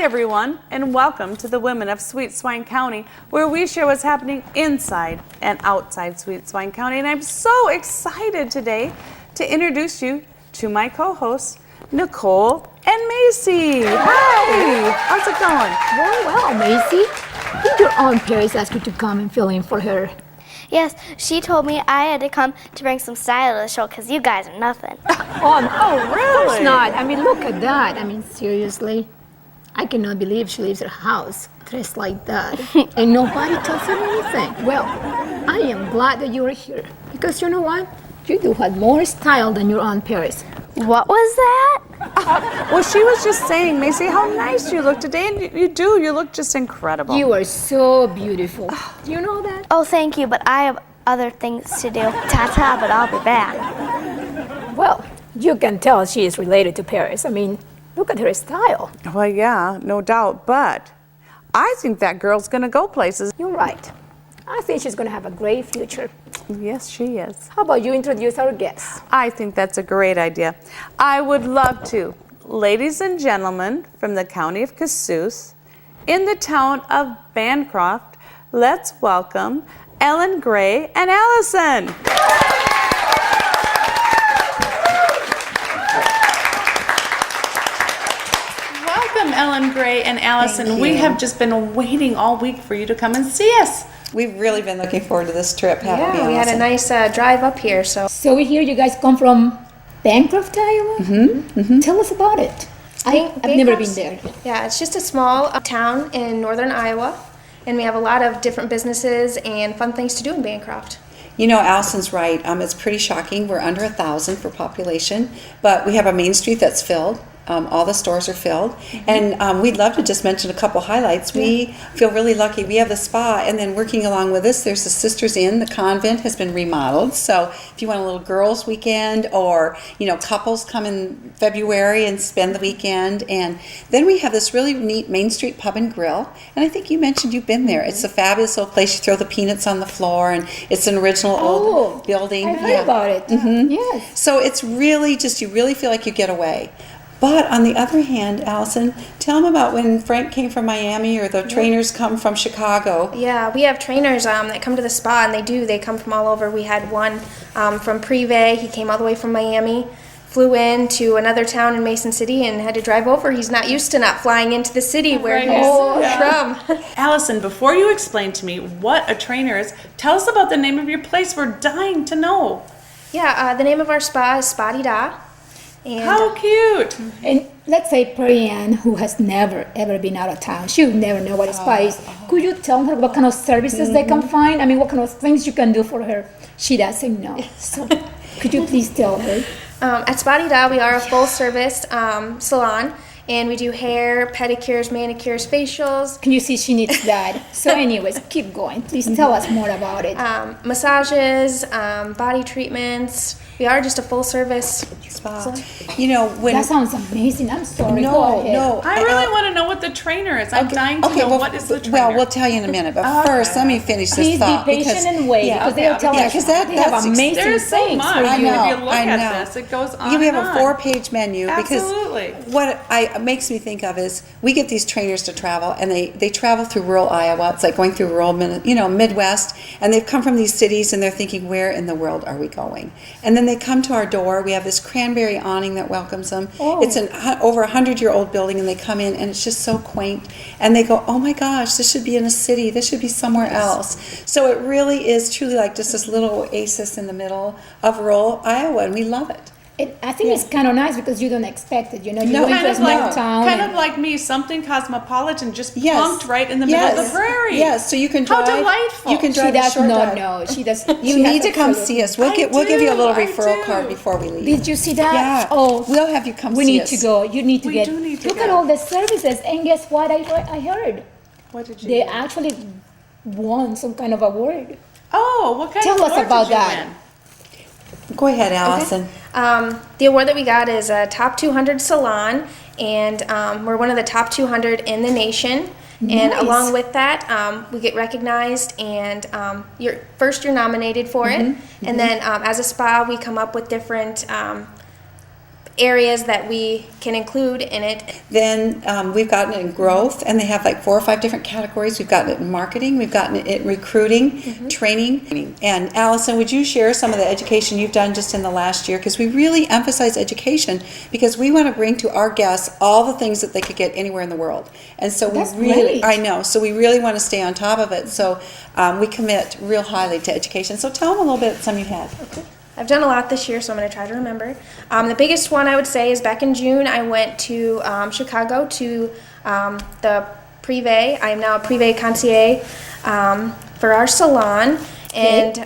everyone, and welcome to the Women of Sweet Swine County, where we share what's happening inside and outside Sweet Swine County. And I'm so excited today to introduce you to my co-hosts, Nicole and Macy. Hi, how's it going? Very well, Macy. I think your Aunt Paris asked you to come and fill in for her. Yes, she told me I had to come to bring some style to the show because you guys are nothing. Oh, really? Of course not. I mean, look at that. I mean, seriously. I cannot believe she leaves her house dressed like that. And nobody tells her anything. Well, I am glad that you are here. Because you know what? You do have more style than your Aunt Paris. What was that? Well, she was just saying, Macy, how nice you look today. And you look just incredible. You are so beautiful. Do you know that? Oh, thank you, but I have other things to do. Ta-ta, but I'll be back. Well, you can tell she is related to Paris. I mean, look at her style. Well, yeah, no doubt. But I think that girl's going to go places. You're right. I think she's going to have a great future. Yes, she is. How about you introduce our guests? I think that's a great idea. I would love to. Ladies and gentlemen, from the county of Kossuth, in the town of Bancroft, let's welcome Ellen Gray and Allison. Welcome, Ellen Gray and Allison. We have just been waiting all week for you to come and see us. We've really been looking forward to this trip, haven't we, we had a nice drive up here. So we hear you guys come from Bancroft, Iowa? Tell us about it. I've never been there. Yeah, it's just a small town in northern Iowa, and we have a lot of different businesses and fun things to do in Bancroft. You know, Allison's right. It's pretty shocking. We're under 1,000 for population, but we have a main street that's filled. All the stores are filled. And we'd love to just mention a couple highlights. We feel really lucky. We have the spa, and then working along with us, there's the Sisters Inn. The convent has been remodeled. So if you want a little girls' weekend, or, you know, couples come in February and spend the weekend. And then we have this really neat Main Street Pub and Grill. And I think you mentioned you've been there. It's a fabulous little place. You throw the peanuts on the floor, and it's an original old building. I heard about it. Yes. So it's really just, you really feel like you get away. But on the other hand, Allison, tell them about when Frank came from Miami, or the trainers come from Chicago. Yeah, we have trainers that come to the spa, and they come from all over. We had one from Prebaked. He came all the way from Miami, flew in to another town in Mason City, and had to drive over. He's not used to not flying into the city where he's from. Allison, before you explain to me what a trainer is, tell us about the name of your place. We're dying to know. Yeah, the name of our spa is Spa Dee Dah. And, how cute! And let's say Perianne, who has never ever been out of town, she would never know what a spa is. Could you tell her what kind of services they can find? I mean, what kind of things you can do for her? She doesn't know. So could you please tell her? At Spa Dee Dah, we are a full-service salon, and we do hair, pedicures, manicures, facials. Can you see she needs that? So anyways, keep going. Please tell us more about it. Massages, body treatments. We are just a full-service spa. You know, when that sounds amazing. I'm sorry. No. I really want to know what the trainer is. I'm dying to know what is the trainer. Well, we'll tell you in a minute. But first, let me finish this thought. Please be patient and wait, because they'll tell us. Because they have amazing there's so things. much. I know. If you look at this, it goes on. We have a 4-page menu. Absolutely. Because what makes me think of is we get these trainers to travel, and they travel through rural Iowa. It's like going through rural, Midwest, and they've come from these cities, and they're thinking, where in the world are we going? And then they come to our door. We have this cranberry awning that welcomes them. It's an over 100-year-old building, and they come in, and it's just so quaint. And they go, oh my gosh, this should be in a city. This should be somewhere else. So it really is truly like just this little oasis in the middle of rural Iowa, and we love it. I think it's kind of nice because you don't expect it, you Kind of like me, something cosmopolitan, just plunked right in the middle of the prairie. Yes, so you can drive. How delightful! You can drive. She does not know. She does. You need to come see us. We'll give you a little referral card before we leave. Did you see that? Yeah. Oh, we'll have you come. We see need us. to go. You need to get. We do need to look go. at all the services, and guess what? I heard. What did you? They actually won some kind of award. Oh, what kind Tell of us award about did you that. win? Go ahead, Allison. The award that we got is a top 200 salon, and we're one of the top 200 in the nation. And Nice. along with that, we get recognized, and you're nominated for it. And then as a spa, we come up with different areas that we can include in it. Then we've gotten it in growth, and they have like 4 or 5 different categories. We've gotten it in marketing, we've gotten it in recruiting, training. And Allison, would you share some of the education you've done just in the last year? Because we really emphasize education because we want to bring to our guests all the things that they could get anywhere in the world. And so That's we really, great. I know, so we really want to stay on top of it. So we commit real highly to education. So tell them a little bit some you've had. I've done a lot this year, so I'm going to try to remember. The biggest one I would say is back in June, I went to Chicago to the Prebaked. I am now a Prebaked concierge for our salon. And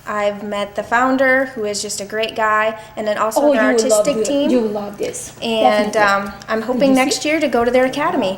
I've met the founder, who is just a great guy, and then also their artistic team. You will love this. And I'm hoping next year to go to their academy.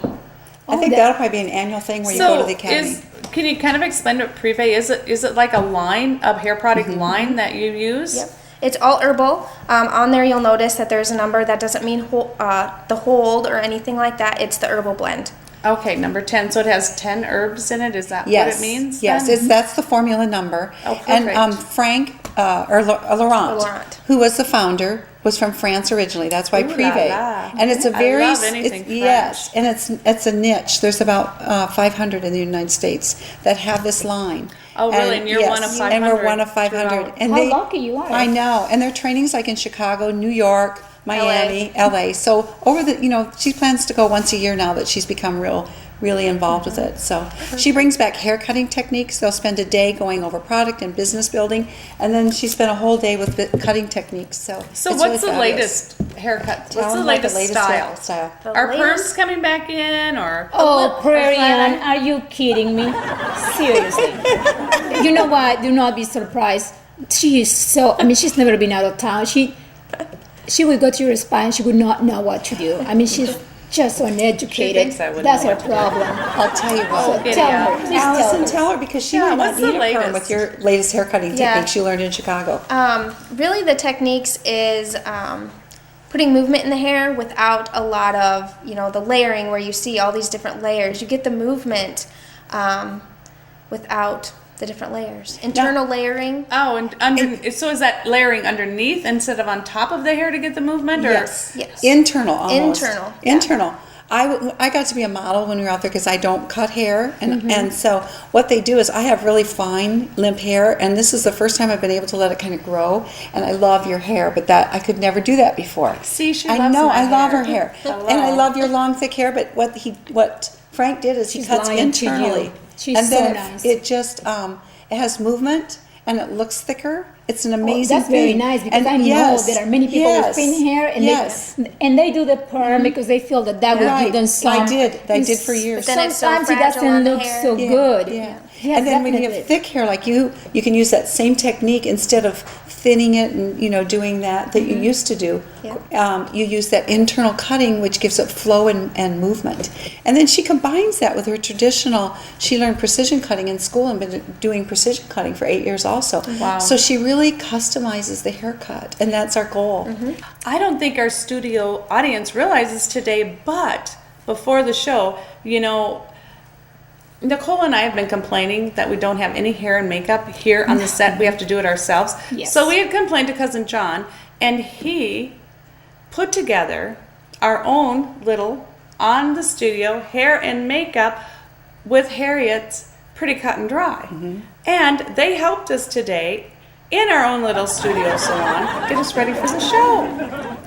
I think that'll probably be an annual thing where you go to the academy. Can you kind of explain what Prebaked is? It like a line, a hair product line that you use? Yep. It's all herbal. On there you'll notice that there's a number that doesn't mean the hold or anything like that. It's the herbal blend. Okay, number 10. So it has 10 herbs in it. Is that what it means? Yes, then? that's the formula number. Oh, perfect. And Frank Laurent, who was the founder, was from France originally. That's why Ooh la Prebaked. la. And it's a very I love anything French. Yes, and it's a niche. There's about 500 in the United States that have this line. Oh, really? And you're one of 500? And we're one of 500. throughout. And How lucky you are. I know. And their training's like in Chicago, New York, Miami, LA. So over she plans to go once a year now that she's become really involved with it. So she brings back hair cutting techniques. They'll spend a day going over product and business building, and then she spent a whole day with cutting techniques. So So it's what's really the fabulous. latest haircut? Tell What's the them about latest style? hairstyle. Are perms coming back in or? Oh, Prairie Ann, are you kidding me? Seriously. You know what? Do not be surprised. She is so, she's never been out of town. She would go to your spa and she would not know what to do. She's just so uneducated. thinks I wouldn't That's know her what to do. problem. I'll tell you what. Giddy Tell up. her. Please Allison, tell her. tell her because she Yeah, might not what's the need a perm latest? with your latest hair cutting Yeah. techniques you learned in Chicago. Really, the techniques is putting movement in the hair without a lot of, the layering where you see all these different layers. You get the movement without the different layers. Internal layering. Oh, so is that layering underneath instead of on top of the hair to get the movement? Or? Yes. Internal almost. Internal, yeah. Internal. I got to be a model when we were out there because I don't cut hair. And so what they do is I have really fine limp hair, and this is the first time I've been able to let it kind of grow. And I love your hair, but I could never do that before. See, she I loves know, my I love hair. her hair. Hello. And I love your long, thick hair, but what Frank did is he She's cuts lying to you. internally. She's and so then nice. it just, it has movement, and it looks thicker. It's an amazing That's very thing. nice because And I know yes, there are many people yes, with thin hair and they do the perm because they feel that will Right. give them some. I did for years. But then it's so Sometimes it fragile doesn't on the look hair. so good. Yeah. Yes, And then when you definitely. have thick hair like you can use that same technique instead of thinning it and doing that you used to do. Yeah. You use that internal cutting, which gives it flow and movement. And then she combines that with her traditional. She learned precision cutting in school and been doing precision cutting for 8 years also. Wow. So she really customizes the haircut, and that's our goal. I don't think our studio audience realizes today, but before the show, Nicole and I have been complaining that we don't have any hair and makeup here on the set. We have to do it ourselves. Yes. So we had complained to Cousin John, and he put together our own little on the studio hair and makeup with Harriet's Pretty Cut and Dry. And they helped us today in our own little studio salon get us ready for the show.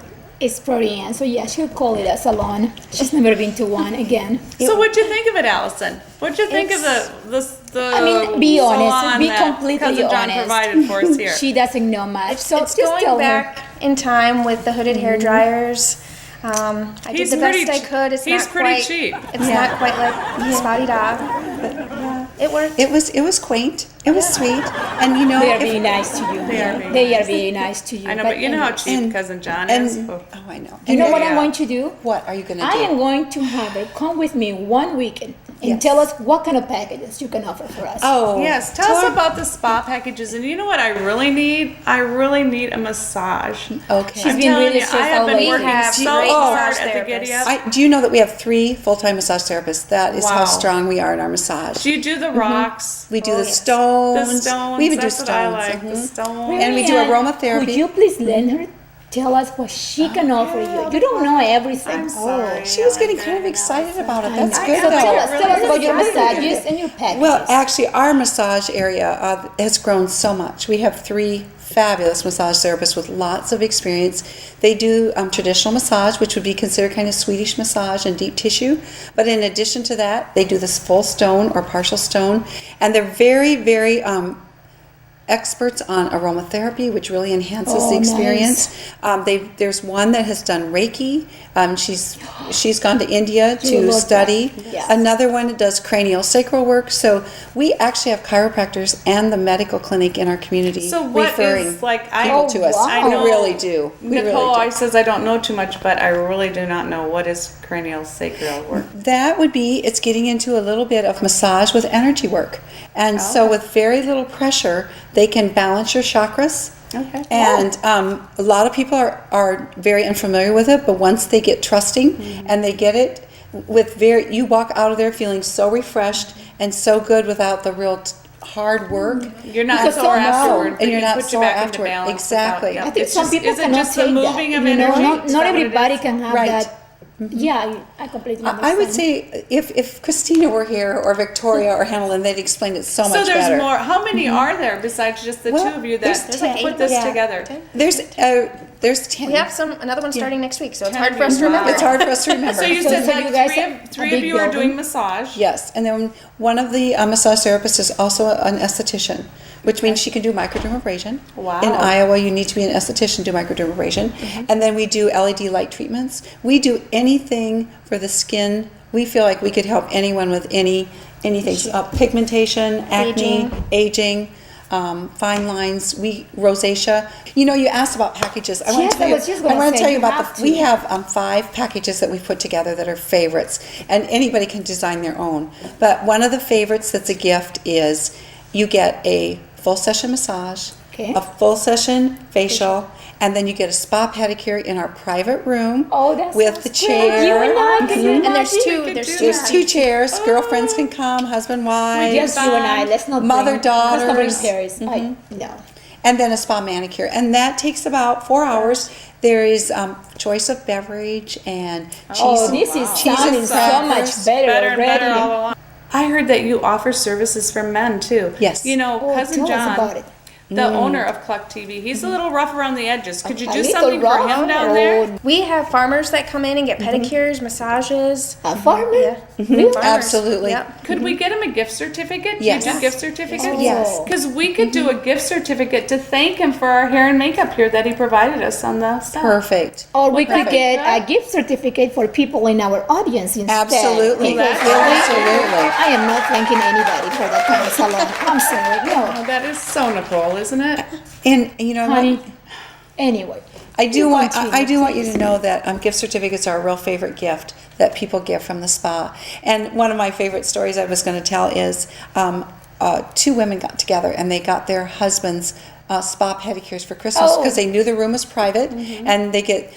It's Prairie Ann, so yeah, she'll call it a salon. She's never been to one again. So what'd you think of it, Allison? What'd you think of the Be honest, salon be that completely Cousin John honest. provided for us here? She doesn't know much, so It's just going tell her. back in time with the hooded hair dryers. I He's did the best pretty I could. he's not pretty quite, cheap. It's not quite like Spa Dee Dah. It worked. It was quaint. It was sweet, and They are if- being nice to you. They are being They are being nice to you. I know, but you know how anyways, cheap Cousin John and is. oh, I know. You know what Yeah. I'm going to do? What are you going to do? I am going to have her come with me one weekend and Yes. tell us what kind of packages you can offer for us. Oh, Yes, tell us about the spa packages. And you know what I really need? I really need a massage. Okay. She's I'm been telling really you, I have been self-aware. working We have so great hard massage at the Giddy therapists. Up. do you know that we have 3 full-time massage therapists? That is Wow. how strong we are in our massage. Do you do the rocks? We do Oh, the yes. stones. The stones. We even do that's what I stones. like. The stones. And we do Marianne, aromatherapy. Could you please lend her tell us what she can offer you. You don't know everything. I'm sorry. She was getting kind of excited about it. That's good So though. tell us about your massages and your packages. Well, actually, our massage area has grown so much. We have 3 fabulous massage therapists with lots of experience. They do traditional massage, which would be considered kind of Swedish massage and deep tissue. But in addition to that, they do this full stone or partial stone. And they're very, very experts on aromatherapy, which really enhances the experience. There's one that has done Reiki. She's gone to India to study. Yes. Another one that does cranial sacral work. So we actually have chiropractors and the medical clinic in our community So what referring is, like, people to us. wow. I know We really do. We Nicole really do. always says I don't know too much, but I really do not know what is cranial sacral work. That would be, it's getting into a little bit of massage with energy work. And so with very little pressure, they can balance your chakras. Okay. And a lot of people are very unfamiliar with it, but once they get trusting and they get it with you walk out of there feeling so refreshed and so good without the real hard work. You're not Because sore so afterward. and They you're can not put sore you back afterward. into balance. Exactly. Without, I think some people is it cannot just the take moving that. of You know, energy? not Is that what it everybody is? can have Right. that. Yeah, I completely understand. I would say if Christina were here or Victoria or Hannah, they'd explain it so much So there's better. more. How many are there besides just the Well, two of you there's that 10. put this Yeah. together? There's 10. We have another one starting next week, so it's 10 hard for us to of you. remember. It's hard for us to remember. So you So said you that guys have a three of big you are building? doing massage. Yes, and then one of the massage therapists is also an esthetician, which means she can do microdermabrasion. Wow. In Iowa, you need to be an esthetician to do microdermabrasion. And then we do LED light treatments. We do anything for the skin. We feel like we could help anyone with anything. Pigmentation, acne, aging. Fine lines, rosacea. You know, you asked about packages. I want Yes, to tell I you. was just gonna I want to say, tell you you about have We to. have 5 packages that we put together that are favorites, and anybody can design their own. But one of the favorites that's a gift is you get a full session massage, Okay. a full session facial, and then you get a spa pedicure in our private room Oh, that's with the so chair. sweet. You and I can do And there's that. two. There's 2 chairs. Girlfriends can come, husband, wife. Just you and I. Let's not Mother, bring, let's not bring daughters. Paris. No. And then a spa manicure, and that takes about 4 hours. There is choice of beverage and cheese. Oh, this is cheese sounding and so crackers. much better, Better and already. better all along. I heard that you offer services for men too. Yes. You know, Oh, cousin tell us John, about it. the owner of Cluck TV, he's a little rough around the edges. Could you A do little something for rough? him down Oh, there? We have farmers that come in and get pedicures, massages. A farmer? Yeah. Really? Farmers. Absolutely. Yep. Could we get him a gift certificate? Yes. Do you do gift certificates? Yes. Because we could do a gift certificate to thank him for our hair and makeup here that he provided us on the stuff. Perfect. Or we could Perfect. get a gift certificate for people in our audience instead. Absolutely. Because Absolutely. I am not thanking anybody for that kind of salon. I'm sorry. No. Oh, that is so Nicole, isn't it? And you know, Honey. Anyway. I do You want continue, you to know that gift certificates are a real favorite gift that people get from the spa. And one of my favorite stories I was going to tell is 2 women got together and they got their husbands spa pedicures for Christmas because they knew the room was private, and they get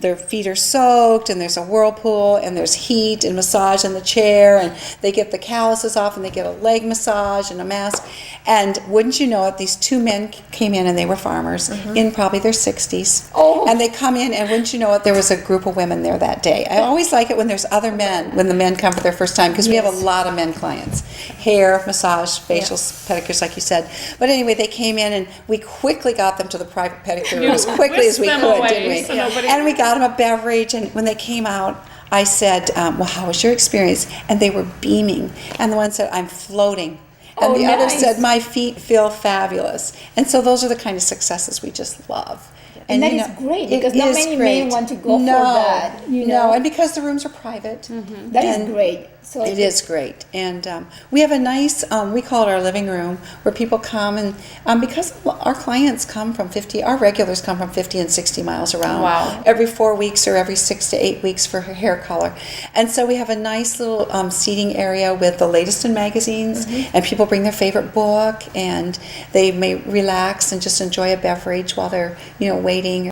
their feet are soaked and there's a whirlpool and there's heat and massage in the chair, and they get the calluses off and they get a leg massage and a mask. And wouldn't you know it, these 2 men came in and they were farmers in probably their 60s. Oh. And they come in and wouldn't you know it, there was a group of women there that day. I always like it when there's other men, when the men come for their first time, because we have a lot of men clients. Hair, massage, facials, pedicures, like you said. But anyway, they came in and we quickly got them to the private pedicure as quickly as we whisked them could, away, didn't we? so nobody- And we got them a beverage, and when they came out, I said, well, how was your experience? And they were beaming. And the one said, I'm floating. And Oh, the other nice. said, my feet feel fabulous. And so those are the kind of successes we just love. And that you is know, great, it because not is many great. men want to go for No, that, you know. No, and because the rooms are private. That is and great. So It is great. And we have a nice, we call it our living room, where people come and because our clients come from our regulars come from 50 and 60 miles around. Wow. Every 4 weeks or every 6 to 8 weeks for her hair color. And so we have a nice little seating area with the latest in magazines, and people bring their favorite book, and they may relax and just enjoy a beverage while they're, waiting.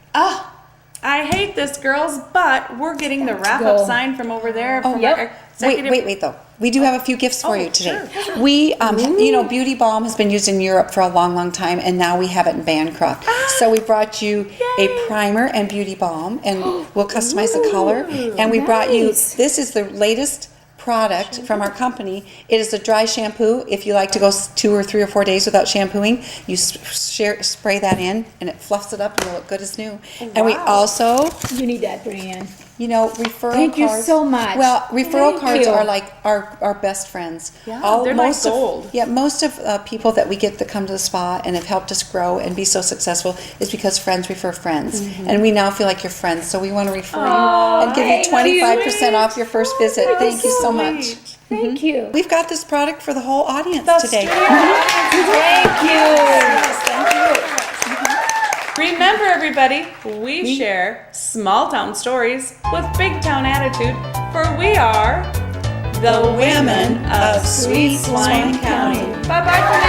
I hate this, girls, but we're getting the wrap-up go. sign from over there. Oh, from yep. our executive- Wait, though. We do have a few gifts for Oh, you today. sure. We, Beauty Balm has been used in Europe for a long, long time, and now we have it in Bancroft. So we brought you a primer and Beauty Balm, and we'll customize the color. And we brought you, this is the latest product from our company. It is a dry shampoo. If you like to go 2 or 3 or 4 days without shampooing, you spray that in, and it fluffs it up, and it'll look good as new. And we also, You need that, Brianne. referral Thank you cards. so much. Well, referral Thank cards you. are like our best friends. Yeah, they're like gold. Most of people that we get that come to the spa and have helped us grow and be so successful is because friends refer friends. And we now feel like you're friends, so we want to refer you and give you 25% off your first visit. Thank you so much. Thank you. We've got this product for the whole audience today. Thank you. Remember, everybody, we share small town stories with big town attitude, for we are the women of Sweet Swine County. Bye-bye for now.